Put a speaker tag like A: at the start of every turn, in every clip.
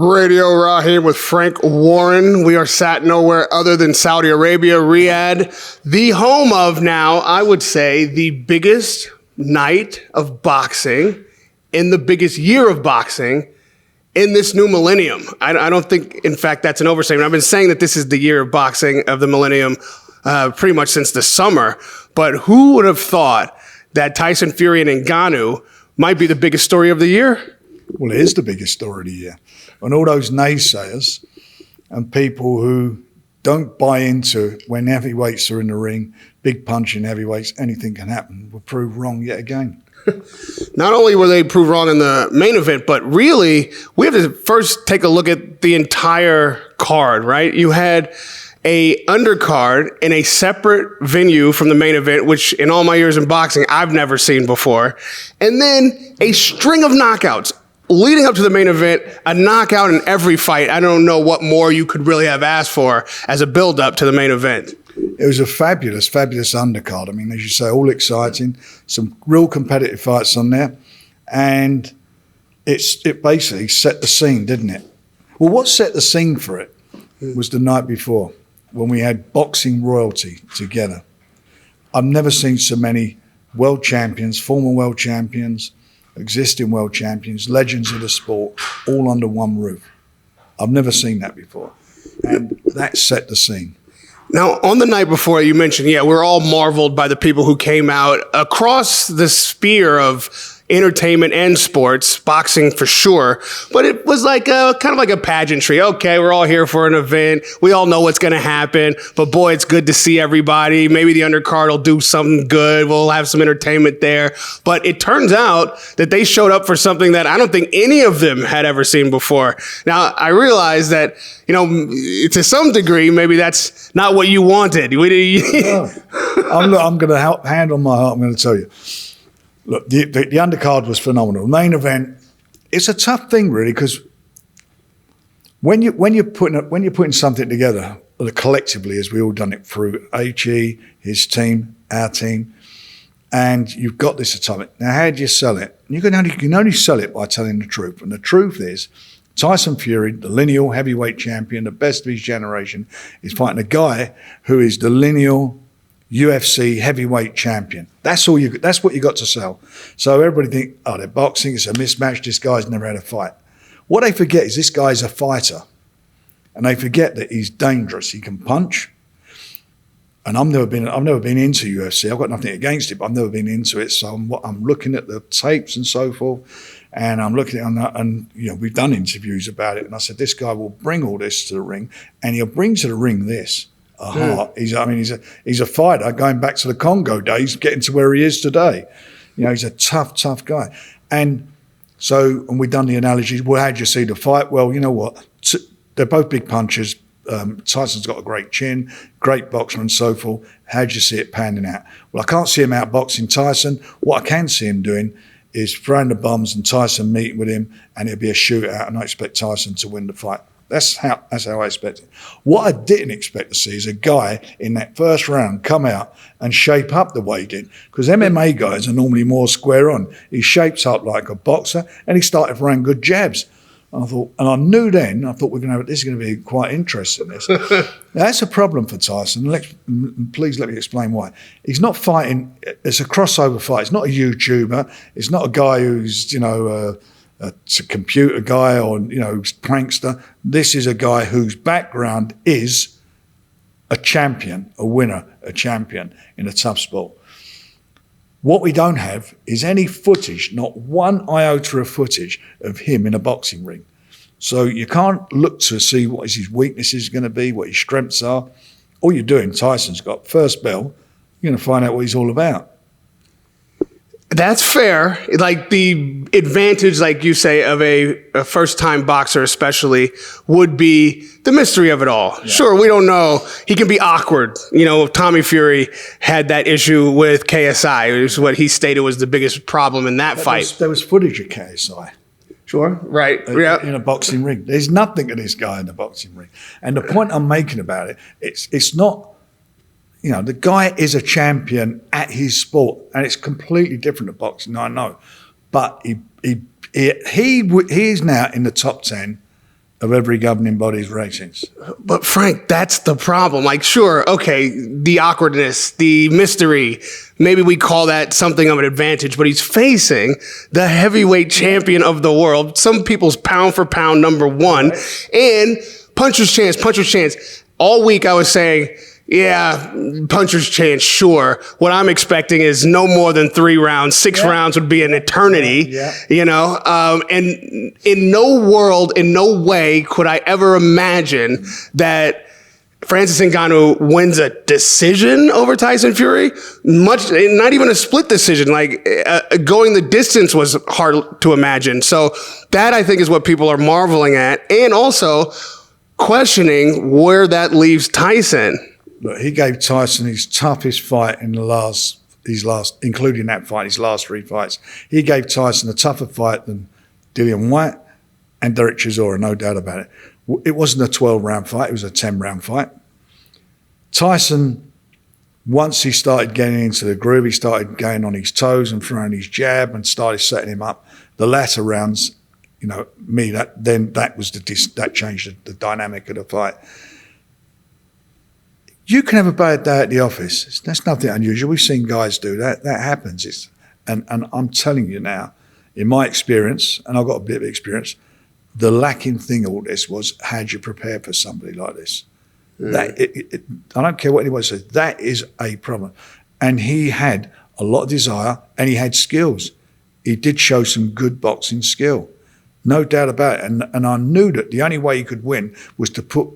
A: Radio Rahim with Frank Warren. We are sat nowhere other than Saudi Arabia, Riyadh, the home of now, I would say, the biggest night of boxing in the biggest year of boxing in this new millennium. I don't think, in fact, that's an overstatement. I've been saying that this is the year of boxing of the millennium pretty much since the summer, but who would have thought that Tyson Fury and Ngannou might be the biggest story of the year?
B: Well, it is the biggest story of the year. And all those naysayers and people who don't buy into when heavyweights are in the ring, big punching heavyweights, anything can happen, were proved wrong yet again.
A: Not only were they proved wrong in the main event, but really, we have to first take a look at the entire card, right? You had a undercard in a separate venue from the main event, which in all my years in boxing, I've never seen before. And then a string of knockouts leading up to the main event, a knockout in every fight. I don't know what more you could really have asked for as a build-up to the main event.
B: It was a fabulous, fabulous undercard. I mean, as you say, all exciting, some real competitive fights on there. And it basically set the scene, didn't it? Well, what set the scene for it was the night before when we had boxing royalty together. I've never seen so many world champions, former world champions, existing world champions, legends of the sport, all under one roof. I've never seen that before. And that set the scene.
A: Now, on the night before, you mentioned, we're all marveled by the people who came out across the sphere of entertainment and sports, boxing for sure, but it was like kind of like a pageantry. Okay, we're all here for an event. We all know what's going to happen, but boy, it's good to see everybody. Maybe the undercard will do something good. We'll have some entertainment there. But it turns out that they showed up for something that I don't think any of them had ever seen before. Now, I realize that, to some degree, maybe that's not what you wanted.
B: No. I'm going to hand on my heart, I'm going to tell you. Look, the undercard was phenomenal. Main event, it's a tough thing really, because when you're putting something together collectively, as we all done it through HE, his team, our team, and you've got this atomic. Now, how do you sell it? You can only sell it by telling the truth, and the truth is, Tyson Fury, the lineal heavyweight champion, the best of his generation, is fighting a guy who is the lineal UFC heavyweight champion. That's what you got to sell. So everybody think, they're boxing, it's a mismatch, this guy's never had a fight. What they forget is this guy's a fighter. And they forget that he's dangerous. He can punch. And I've never been into UFC. I've got nothing against it, but I've never been into it. So I'm looking at the tapes and so forth, and I'm looking at that, and we've done interviews about it. And I said, this guy will bring all this to the ring, and he'll bring to the ring this. A heart. He's a fighter going back to the Congo days, getting to where he is today. He's a tough guy. And we've done the analogies. Well, how'd you see the fight? Well, you know what? They're both big punchers. Tyson's got a great chin, great boxer and so forth. How'd you see it panning out? Well, I can't see him outboxing Tyson. What I can see him doing is throwing the bombs and Tyson meeting with him, and it'll be a shootout, and I expect Tyson to win the fight. That's how I expect it. What I didn't expect to see is a guy in that first round come out and shape up the way he did. Because MMA guys are normally more square on. He shapes up like a boxer, and he started throwing good jabs. And I knew then, this is going to be quite interesting. This. Now, that's a problem for Tyson. Please let me explain why. He's not fighting, it's a crossover fight. It's not a YouTuber. It's not a guy who's, a computer guy or, prankster. This is a guy whose background is a champion, a winner, a champion in a tough sport. What we don't have is any footage, not one iota of footage of him in a boxing ring. So you can't look to see what his weaknesses are going to be, what his strengths are. All you're doing, Tyson's got first bell, you're going to find out what he's all about.
A: That's fair. Like the advantage, like you say, of a first-time boxer especially would be the mystery of it all. Yeah. Sure, we don't know. He can be awkward. Tommy Fury had that issue with KSI. It was what he stated was the biggest problem in that fight.
B: There was footage of KSI.
A: Sure, right. Yeah.
B: In a boxing ring. There's nothing of this guy in the boxing ring. And the point I'm making about it, it's not, the guy is a champion at his sport, and it's completely different to boxing, I know. But he is now in the top 10 of every governing body's ratings.
A: But Frank, that's the problem. Like, sure, okay, the awkwardness, the mystery, maybe we call that something of an advantage, but he's facing the heavyweight champion of the world, some people's pound for pound number one, and puncher's chance. All week I was saying, yeah, puncher's chance, sure. What I'm expecting is no more than 3 rounds. 6 rounds would be an eternity, you know? And in no world, in no way could I ever imagine that Francis Ngannou wins a decision over Tyson Fury. Not even a split decision. Like, going the distance was hard to imagine. So that, I think, is what people are marveling at. And also questioning where that leaves Tyson.
B: Look, he gave Tyson his toughest fight in including that fight, his last 3 fights. He gave Tyson a tougher fight than Dillian Whyte and Derek Chisora, no doubt about it. It wasn't a 12-round fight, it was a 10-round fight. Tyson, once he started getting into the groove, he started going on his toes and throwing his jab and started setting him up. The latter rounds, you know, that changed the dynamic of the fight. You can have a bad day at the office. That's nothing unusual. We've seen guys do that. That happens. And I'm telling you now, in my experience, and I've got a bit of experience, the lacking thing of all this was, how'd you prepare for somebody like this? I don't care what anyone says. That is a problem. And he had a lot of desire, and he had skills. He did show some good boxing skill. No doubt about it. And I knew that the only way he could win was to put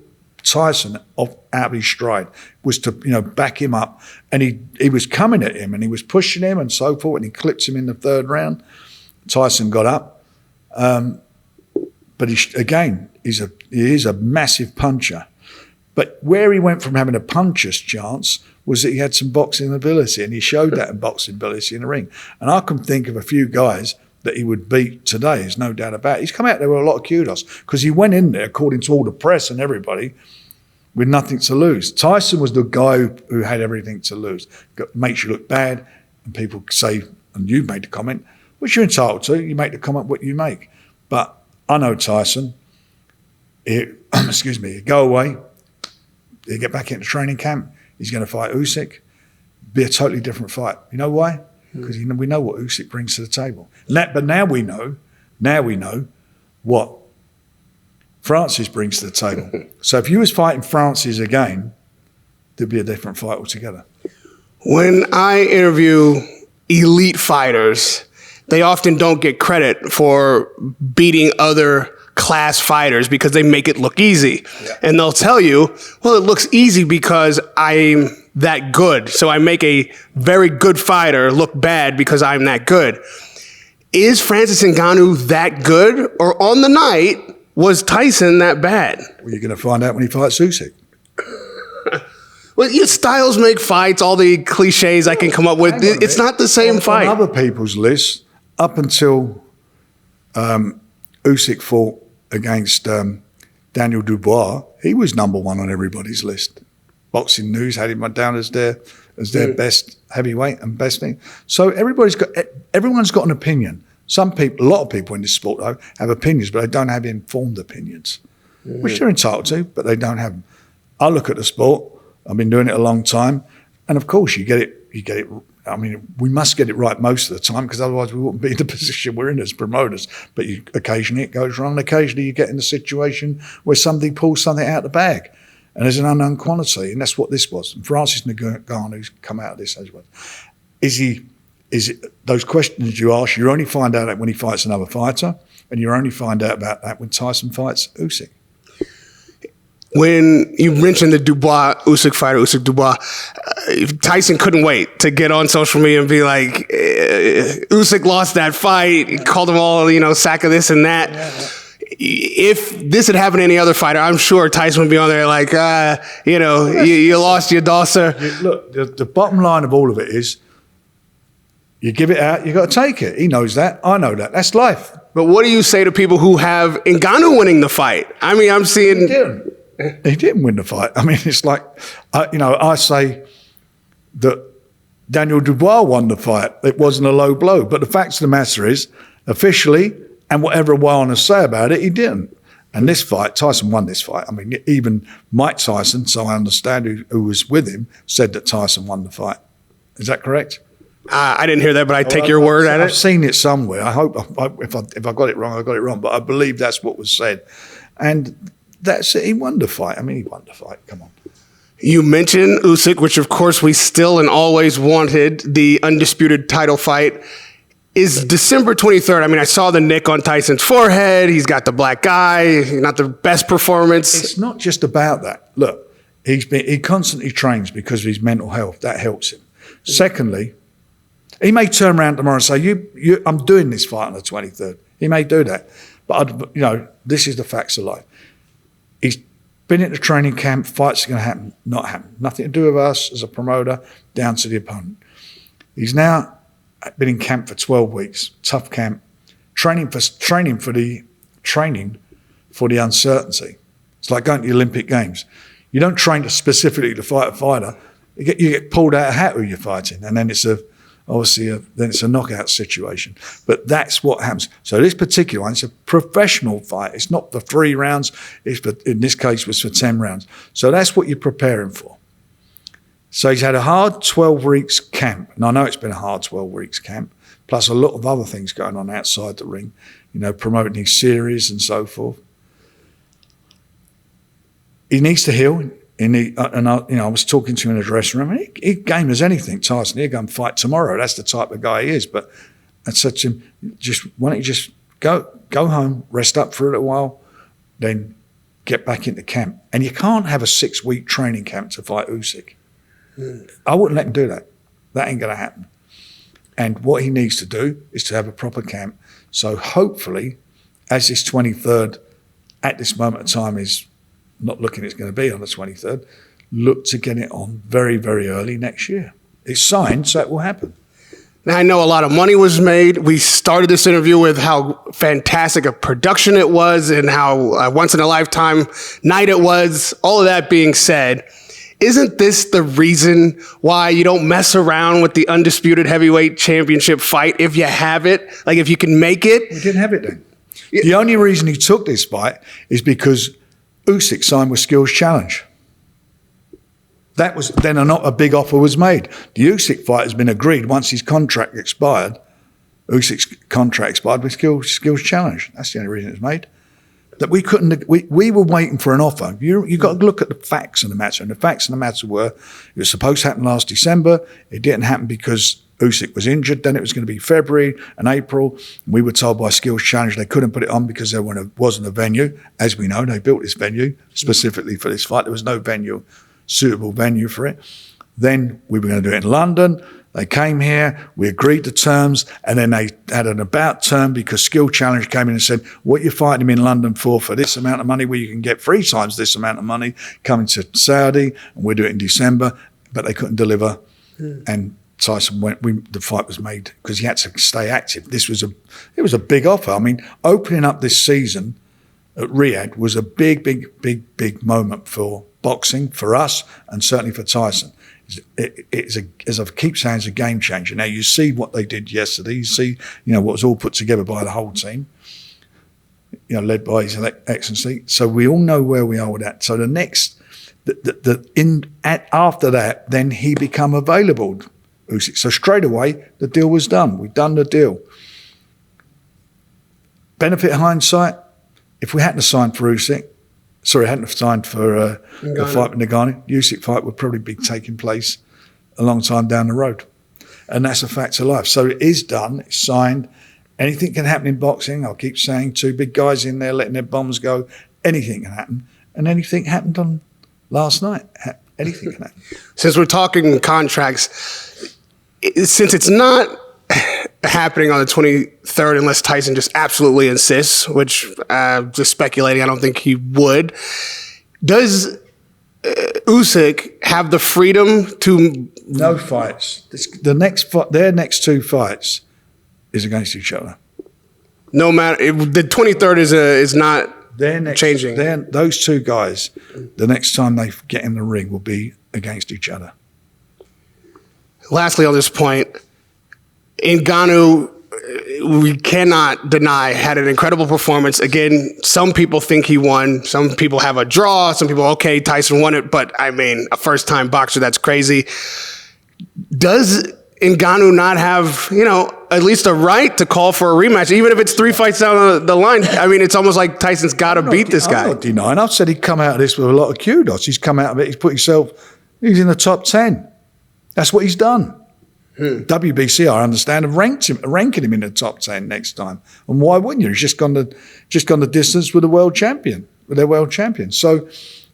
B: Tyson out of his stride, was to, you know, back him up. And he was coming at him and he was pushing him and so forth, and he clipped him in the 3rd round. Tyson got up. But he is a massive puncher. But where he went from having a puncher's chance was that he had some boxing ability, and he showed that in boxing ability in the ring. And I can think of a few guys that he would beat today, there's no doubt about it. He's come out there with a lot of kudos because he went in there, according to all the press and everybody, with nothing to lose. Tyson was the guy who had everything to lose. Makes you look bad, and people say, and you've made the comment, which you're entitled to, you make the comment what you make. But I know Tyson, he'd go away, he'd get back into training camp, he's going to fight Usyk, be a totally different fight. You know why? Because we know what Usyk brings to the table. But now we know what Francis brings to the table. So if you was fighting Francis again, there'd be a different fight altogether.
A: When I interview elite fighters, they often don't get credit for beating other class fighters because they make it look easy. Yeah. And they'll tell you, well, it looks easy because I'm that good. So I make a very good fighter look bad because I'm that good. Is Francis Ngannou that good? Or on the night, was Tyson that bad?
B: Well, you're going to find out when he fights Usyk.
A: Well, your styles make fights, all the cliches I can come up with. It's not the same fight.
B: On other people's lists, up until Usyk fought against Daniel Dubois, he was number 1 on everybody's list. Boxing News had him down as their best heavyweight and best thing. So everyone's got an opinion. Some people, a lot of people in this sport though, have opinions, but they don't have informed opinions, which they're entitled to, but they don't have them. I look at the sport. I've been doing it a long time, and of course you get it. I mean, we must get it right most of the time, because otherwise we wouldn't be in the position we're in as promoters. But occasionally it goes wrong, and occasionally you get in a situation where somebody pulls something out of the bag, and there's an unknown quantity, and that's what this was. And Francis Ngannou's come out of this as well. Is it those questions you ask? You only find out that when he fights another fighter, and you only find out about that when Tyson fights Usyk.
A: When you mentioned the Dubois-Usyk fighter, Usyk-Dubois, Tyson couldn't wait to get on social media and be like, Usyk lost that fight, he called them all, sack of this and that. Yeah. If this had happened to any other fighter, I'm sure Tyson would be on there like, you lost your daughter.
B: Look, the bottom line of all of it is, you give it out, you got to take it. He knows that. I know that. That's life.
A: But what do you say to people who have Ngannou winning the fight? I mean, I'm seeing...
B: He didn't win the fight. I mean, it's like, I say that Daniel Dubois won the fight. It wasn't a low blow. But the fact of the matter is, officially, and whatever I want to say about it, he didn't. And this fight, Tyson won this fight. I mean, even Mike Tyson, so I understand, who was with him, said that Tyson won the fight. Is that correct?
A: I didn't hear that, but I take your word at it.
B: I've seen it somewhere. I hope if I got it wrong, I got it wrong. But I believe that's what was said. And that's it. He won the fight. I mean, he won the fight. Come on.
A: You mentioned Usyk, which of course we still and always wanted, the undisputed title fight. Is December 23rd. I mean, I saw the nick on Tyson's forehead. He's got the black eye. Not the best performance.
B: It's not just about that. Look, he constantly trains because of his mental health. That helps him. Secondly, he may turn around tomorrow and say, I'm doing this fight on the 23rd. He may do that. But, this is the facts of life. He's been in the training camp. Fights are going to happen, not happen. Nothing to do with us as a promoter, down to the opponent. He's now been in camp for 12 weeks, tough camp, training for the uncertainty. It's like going to the Olympic Games. You don't train specifically to fight a fighter. You get pulled out of a hat who you're fighting, and then it's a knockout situation. But that's what happens. So this particular one, it's a professional fight. It's not for 3 rounds. In this case, it was for 10 rounds. So that's what you're preparing for. So he's had a hard 12 weeks camp. And I know it's been a hard 12 weeks camp, plus a lot of other things going on outside the ring, promoting his series and so forth. He needs to heal. I was talking to him in the dressing room. He game as anything, Tyson. He'll go and fight tomorrow. That's the type of guy he is. But I said to him, why don't you just go home, rest up for a little while, then get back into camp. And you can't have a 6-week training camp to fight Usyk. I wouldn't let him do that. That ain't going to happen. And what he needs to do is to have a proper camp. So hopefully, as this 23rd, at this moment of time, is not looking it's going to be on the 23rd, look to get it on very, very early next year. It's signed, so it will happen.
A: Now, I know a lot of money was made. We started this interview with how fantastic a production it was and how once-in-a-lifetime night it was. All of that being said, isn't this the reason why you don't mess around with the undisputed heavyweight championship fight if you have it? Like, if you can make it?
B: He didn't have it then. Yeah. The only reason he took this fight is because Usyk signed with Skills Challenge. That was then a big offer was made. The Usyk fight has been agreed once his contract expired. Usyk's contract expired with Skills Challenge. That's the only reason it was made. That we couldn't. We were waiting for an offer. You got to look at the facts of the matter. And the facts of the matter were, it was supposed to happen last December. It didn't happen because Usyk was injured. Then it was going to be February and April. We were told by Skills Challenge they couldn't put it on because there wasn't a venue. As we know, they built this venue specifically for this fight. There was no suitable venue for it. Then we were going to do it in London. They came here, we agreed to terms, and then they had an about term because Skill Challenge came in and said, what you're fighting him in London for this amount of money, where you can get 3 times this amount of money coming to Saudi, and we'll do it in December, but they couldn't deliver. And Tyson the fight was made because he had to stay active. It was a big offer. I mean, opening up this season at Riyadh was a big moment for boxing, for us, and certainly for Tyson. As I keep saying, it's a game changer. Now you see what they did yesterday. You see, what was all put together by the whole team, led by His Excellency. So we all know where we are with that. So the next, after that, then he become available, Usyk. So straight away the deal was done. We've done the deal. Benefit of hindsight, if we hadn't signed for Usyk, hadn't signed for the fight with Ngannou, the Usyk fight would probably be taking place a long time down the road. And that's a fact of life. So it is done, it's signed. Anything can happen in boxing. I'll keep saying 2 big guys in there letting their bombs go. Anything can happen. And anything happened on last night. Anything can happen.
A: Since we're talking contracts, since it's not happening on the 23rd unless Tyson just absolutely insists, which just speculating, I don't think he would. Does Usyk have the freedom to...
B: No fights. Their next 2 fights is against each other.
A: No matter... the 23rd is not changing.
B: Those 2 guys, the next time they get in the ring will be against each other.
A: Lastly on this point... Ngannou we cannot deny, had an incredible performance. Again, some people think he won. Some people have a draw. Some people, okay, Tyson won it. But, I mean, a first-time boxer, that's crazy. Does Ngannou not have, at least a right to call for a rematch, even if it's 3 fights down the line? I mean, it's almost like Tyson's got to beat this guy.
B: I'm not denying. I've said he'd come out of this with a lot of kudos. He's come out of it. He's put himself, he's in the top 10. That's what he's done. WBC, I understand, have ranking him in the top 10 next time. And why wouldn't you? He's just gone the distance with their world champion. So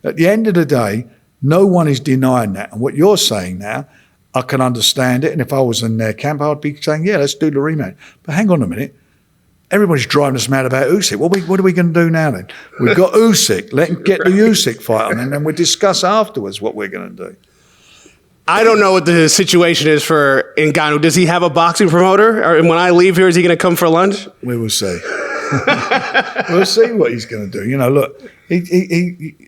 B: at the end of the day, no one is denying that. And what you're saying now, I can understand it. And if I was in their camp, I'd be saying, yeah, let's do the rematch. But hang on a minute. Everybody's driving us mad about Usyk. What are we going to do now then? We've got Usyk. Let him get the Usyk fight on, and then we'll discuss afterwards what we're going to do.
A: I don't know what the situation is for Ngannou. Does he have a boxing promoter? Or when I leave here, is he going to come for lunch?
B: We will see. We'll see what he's going to do. Look,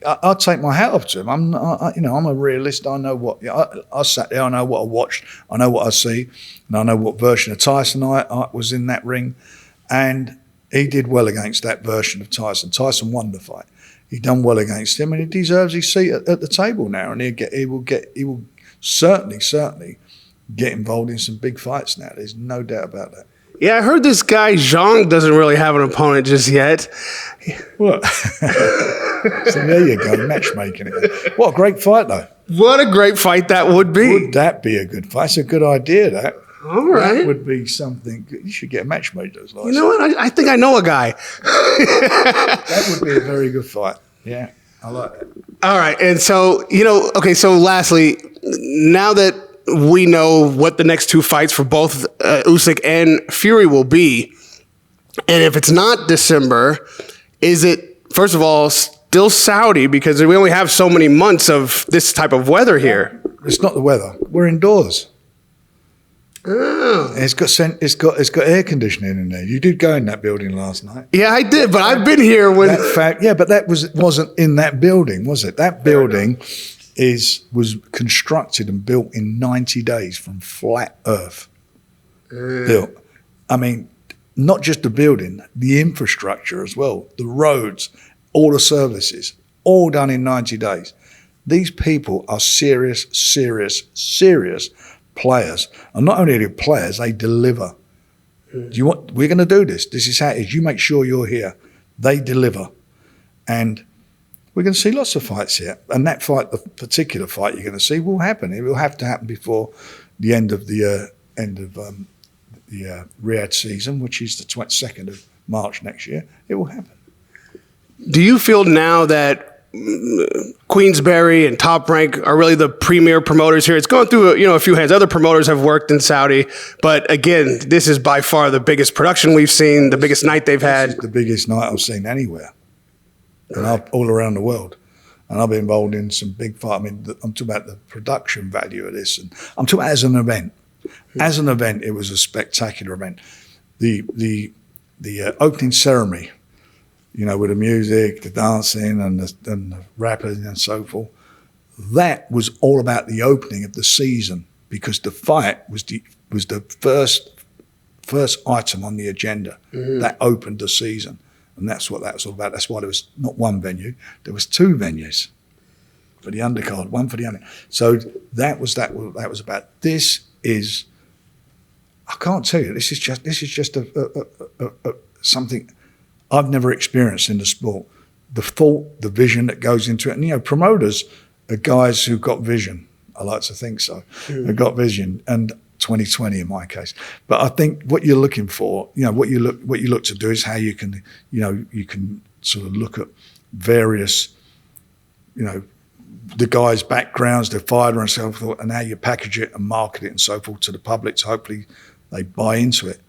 B: I'll take my hat off to him. I'm a realist. I know what I sat there. I know what I watched. I know what I see, and I know what version of Tyson I was in that ring, and he did well against that version of Tyson. Tyson won the fight. He done well against him, and he deserves his seat at the table now. And he will certainly get involved in some big fights now. There's no doubt about that.
A: Yeah, I heard this guy Zhang doesn't really have an opponent just yet.
B: What? So there you go, matchmaking it. What a great fight, though.
A: What a great fight that would be.
B: Would that be a good fight? It's a good idea, that.
A: All right.
B: That would be something. You should get a matchmaker.
A: You know what? I think I know a guy.
B: That would be a very good fight. Yeah, I like that.
A: All right. And so, so lastly, now that we know what the next 2 fights for both Usyk and Fury will be, and if it's not December, is it, first of all, still Saudi? Because we only have so many months of this type of weather here.
B: It's not the weather. We're indoors.
A: Oh.
B: It's got air conditioning in there. You did go in that building last night.
A: Yeah, I did, but I've been here when.
B: But that wasn't in that building, was it? That building was constructed and built in 90 days from flat earth. Built. I mean, not just the building, the infrastructure as well, the roads, all the services, all done in 90 days. These people are serious players. And not only are they players, they deliver. We're going to do this. This is how it is. You make sure you're here. They deliver. And we're going to see lots of fights here. And that fight, the particular fight you're going to see, will happen. It will have to happen before the end of the Riyadh season, which is the 22nd of March next year. It will happen.
A: Do you feel now that Queensberry and Top Rank are really the premier promoters here? It's going through a few hands. Other promoters have worked in Saudi, but again, this is by far the biggest production we've seen, the biggest night they've had.
B: This is the biggest night I've seen anywhere, and all around the world. And I've been involved in some big fights. I mean, I'm talking about the production value of this, and I'm talking about as an event. As an event, it was a spectacular event. The opening ceremony, with the music, the dancing, and the rapping and so forth. That was all about the opening of the season, because the fight was the first item on the agenda. That opened the season, and that's what that was all about. That's why there was not one venue; there was 2 venues for the undercard, one for the under. So that was about. This is, I can't tell you. This is just a something I've never experienced in the sport. The thought, the vision that goes into it. And, promoters are guys who've got vision. I like to think so. They've got vision, and 2020 in my case. But I think what you're looking for, what you look to do is how you can, you can sort of look at various, the guys' backgrounds, their fighter and so forth, and how you package it and market it and so forth to the public, so hopefully they buy into it.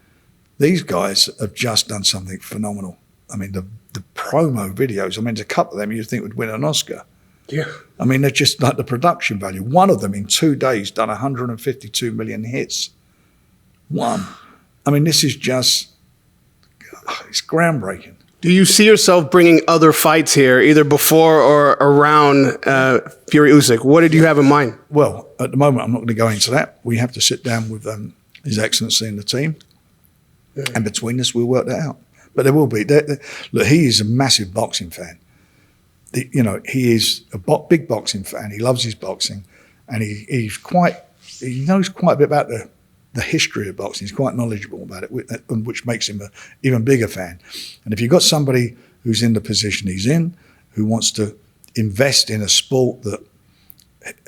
B: These guys have just done something phenomenal. I mean, the promo videos, there's a couple of them you'd think would win an Oscar.
A: Yeah.
B: I mean, they're just like the production value. One of them in 2 days done 152 million hits. One. I mean, this is just, it's groundbreaking.
A: Do you see yourself bringing other fights here, either before or around Fury Usyk? What did you have in mind?
B: Well, at the moment, I'm not going to go into that. We have to sit down with His Excellency and the team And between us, we'll work that out. But there will be. Look, he is a massive boxing fan. He is a big boxing fan. He loves his boxing, and he knows quite a bit about the history of boxing. He's quite knowledgeable about it, which makes him an even bigger fan. And if you've got somebody who's in the position he's in, who wants to invest in a sport that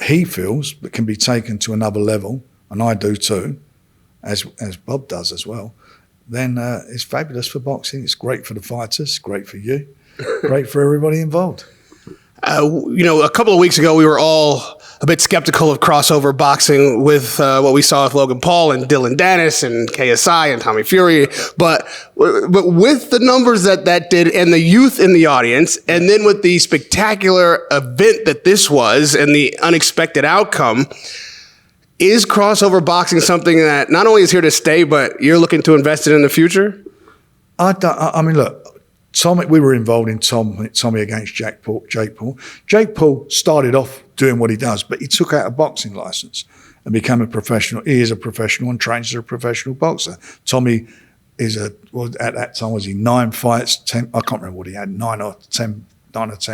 B: he feels that can be taken to another level, and I do too, as Bob does as well, then it's fabulous for boxing. It's great for the fighters, great for you, great for everybody involved.
A: A couple of weeks ago, we were all a bit skeptical of crossover boxing with what we saw with Logan Paul and Dylan Dennis and KSI and Tommy Fury. But with the numbers that did and the youth in the audience, and then with the spectacular event that this was and the unexpected outcome, is crossover boxing something that not only is here to stay, but you're looking to invest in the future?
B: I mean, look, Tommy, we were involved in Tommy against Jake Paul. Jake Paul started off doing what he does, but he took out a boxing license and became a professional. He is a professional and trains as a professional boxer. Tommy at that time, was he 9 fights, 10, I can't remember what he had, 9 or 10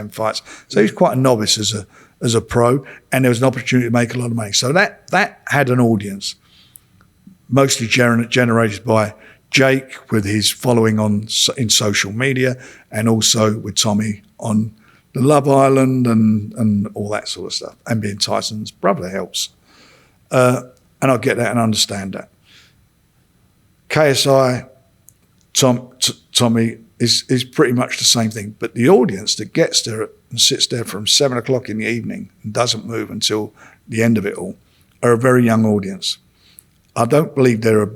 B: fights. So he was quite a novice as a pro, and there was an opportunity to make a lot of money. So that had an audience, mostly generated by Jake with his following in social media, and also with Tommy on the Love Island and all that sort of stuff. And being Tyson's brother helps. And I get that and understand that. KSI, Tommy is pretty much the same thing. But the audience that gets there and sits there from 7 o'clock in the evening and doesn't move until the end of it all are a very young audience. I don't believe they're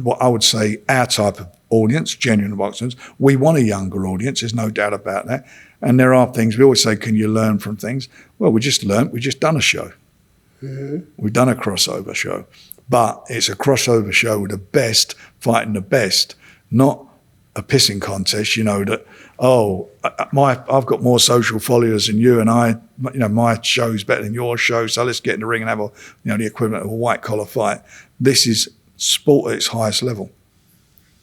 B: what I would say our type of audience, genuine boxers. We want a younger audience, there's no doubt about that. And there are things, we always say, can you learn from things? Well, we just done a show. Mm-hmm. We've done a crossover show. But it's a crossover show with the best fighting the best, not a pissing contest, that, I've got more social followers than you, and my show's better than your show, so let's get in the ring and have the equivalent of a white collar fight. This is sport at its highest level,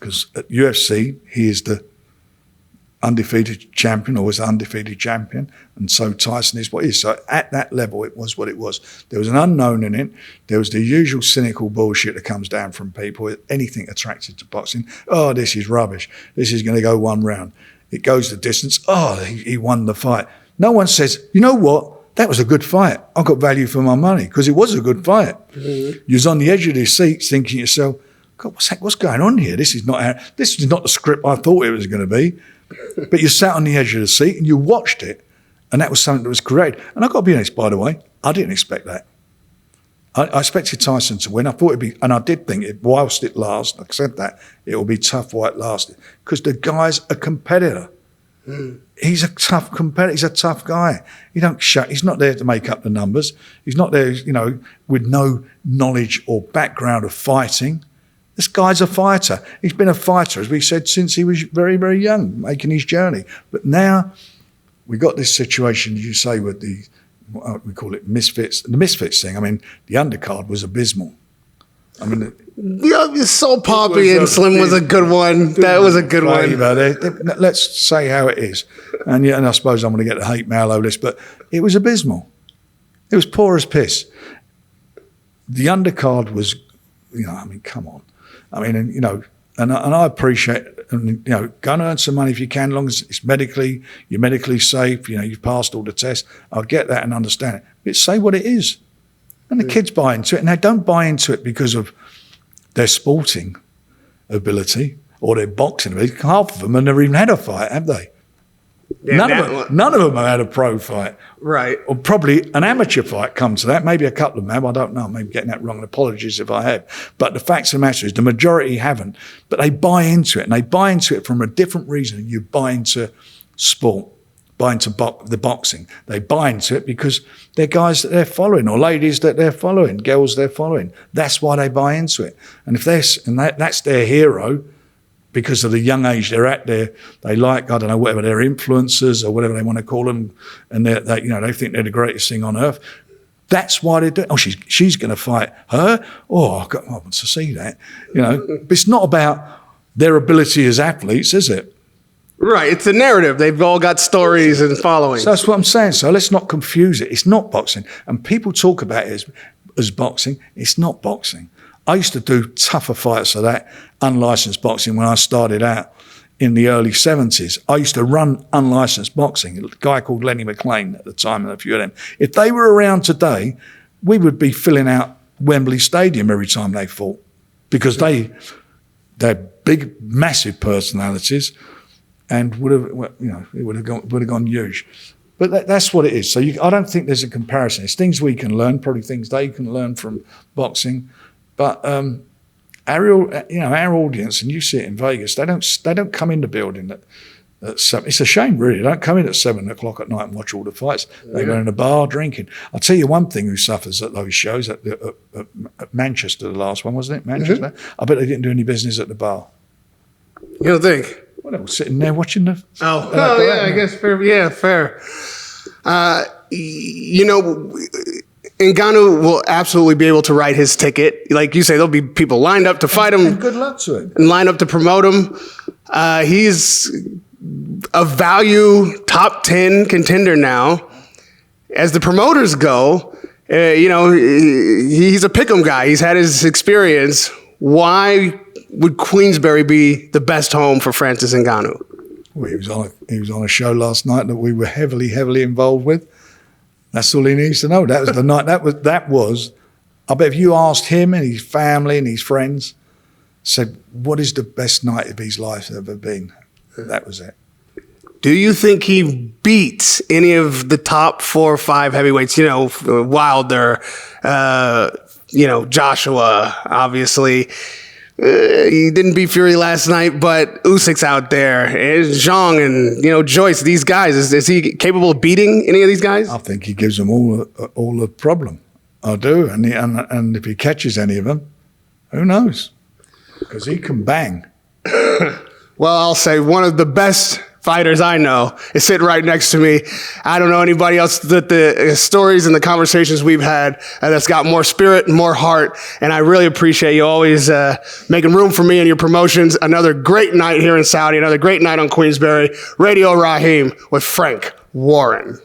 B: because at UFC he is the undefeated champion, or was undefeated champion, and so Tyson is what he is. So at that level it was what it was. There was an unknown in it. There was the usual cynical bullshit that comes down from people, anything attracted to boxing. Oh, this is rubbish, this is going to go one round, it goes the distance, he won the fight. No one says, you know what, that was a good fight, I got value for my money, because it was a good fight. Mm-hmm. You was on the edge of your seats thinking to yourself, God, what's going on here? This is not the script I thought it was going to be. But you sat on the edge of the seat and you watched it, and that was something that was correct. And I've got to be honest, by the way, I didn't expect that. I expected Tyson to win. I thought it'd be, and I did think whilst it lasts, like I said that, it will be tough while it lasted, because the guy's a competitor. Mm. He's a tough competitor. He's a tough guy. He's not there to make up the numbers. He's not there, with no knowledge or background of fighting. This guy's a fighter. He's been a fighter, as we said, since he was very, very young, making his journey. But now we got this situation, as you say, with we call it misfits. The misfits thing, the undercard was abysmal.
A: So Poppy and Slim was a good one. That was a good one.
B: Let's say how it is. And I suppose I'm going to get the hate mail over this, but it was abysmal. It was poor as piss. The undercard was, come on. And I appreciate, go and earn some money if you can, as long as you're medically safe, you've passed all the tests. I get that and understand it. But say what it is. And the kids buy into it, and they don't buy into it because of their sporting ability or their boxing ability. Half of them have never even had a fight, have they? Yeah, none of them have had a pro fight.
A: Right.
B: Or probably an amateur fight comes to that. Maybe a couple of them have. I don't know. Maybe getting that wrong. Apologies if I have. But the fact of the matter is the majority haven't. But they buy into it. And they buy into it from a different reason. You buy into sport, buy into the boxing. They buy into it because they're guys that they're following, or ladies that they're following, girls they're following. That's why they buy into it. And if that's their hero, because of the young age they're at, they like, I don't know, whatever, their influencers or whatever they want to call them, and they think they're the greatest thing on earth. That's why they do it. Oh, she's going to fight her. Oh, I want to see that. But it's not about their ability as athletes, is it?
A: Right. It's a narrative. They've all got stories and following.
B: So that's what I'm saying. So let's not confuse it. It's not boxing. And people talk about it as boxing. It's not boxing. I used to do tougher fights of that unlicensed boxing when I started out in the early 70s. I used to run unlicensed boxing. A guy called Lenny McLean at the time and a few of them. If they were around today, we would be filling out Wembley Stadium every time they fought because they're big, massive personalities and would have, it would have gone huge. But that's what it is. So I don't think there's a comparison. It's things we can learn, probably things they can learn from boxing. But our audience, and you see it in Vegas, they don't come in the building at 7. It's a shame, really. They don't come in at 7 o'clock at night and watch all the fights. They go in a bar drinking. I'll tell you one thing who suffers at those shows, at Manchester, the last one, wasn't it? Manchester? I bet they didn't do any business at the bar.
A: You don't think?
B: Well, they were sitting there watching the...
A: I guess fair. Yeah, fair. Ngannou will absolutely be able to write his ticket. Like you say, there'll be people lined up to fight him.
B: And good luck to him.
A: And lined up to promote him. He's a value top 10 contender now. As the promoters go, he's a pick'em guy. He's had his experience. Why would Queensberry be the best home for Francis Ngannou?
B: Well, he was on a show last night that we were heavily involved with. That's all he needs to know. That was the night. That was. I bet if you asked him and his family and his friends, said, "What is the best night of his life ever been?" That was it.
A: Do you think he beats any of the top 4 or 5 heavyweights? Wilder, Joshua, obviously. He didn't beat Fury last night, but Usyk's out there. Zhang and Joyce, these guys. Is he capable of beating any of these guys?
B: I think he gives them all a problem. I do, and if he catches any of them, who knows? Because he can bang.
A: Well, I'll say one of the best fighters I know is sitting right next to me. I don't know anybody else that the stories and the conversations we've had that's got more spirit and more heart. And I really appreciate you always making room for me and your promotions. Another great night here in Saudi. Another great night on Queensberry. Radio Rahim with Frank Warren.